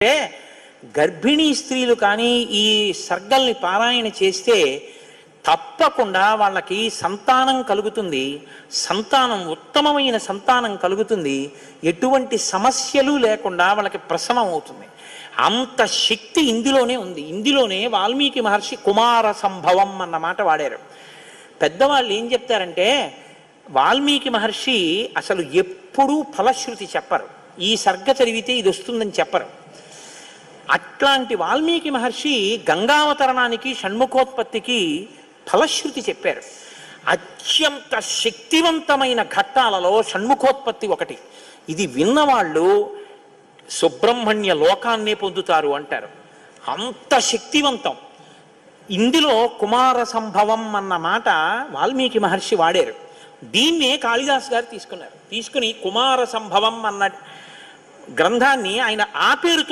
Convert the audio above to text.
అంటే గర్భిణీ స్త్రీలు కానీ ఈ సర్గల్ని పారాయణ చేస్తే తప్పకుండా వాళ్ళకి సంతానం కలుగుతుంది, సంతానం ఉత్తమమైన సంతానం కలుగుతుంది, ఎటువంటి సమస్యలు లేకుండా వాళ్ళకి ప్రసవం అవుతుంది. అంత శక్తి ఇందులోనే ఉంది. ఇందులోనే వాల్మీకి మహర్షి కుమార సంభవం అన్న మాట వాడారు. పెద్దవాళ్ళు ఏం చెప్తారంటే, వాల్మీకి మహర్షి అసలు ఎప్పుడూ ఫలశ్రుతి చెప్పరు, ఈ సర్గ చదివితే ఇది వస్తుందని చెప్పరు. అట్లాంటి వాల్మీకి మహర్షి గంగావతరణానికి షణ్ముఖోత్పత్తికి ఫలశ్రుతి చెప్పారు. అత్యంత శక్తివంతమైన ఘట్టాలలో షణ్ముఖోత్పత్తి ఒకటి. ఇది విన్నవాళ్ళు సుబ్రహ్మణ్య లోకాన్నే పొందుతారు అంటారు. అంత శక్తివంతం. ఇందులో కుమార సంభవం అన్న మాట వాల్మీకి మహర్షి వాడారు. దీన్నే కాళిదాస్ గారు తీసుకున్నారు. తీసుకుని కుమార సంభవం అన్న గ్రంథాన్ని ఆయన ఆ పేరుతో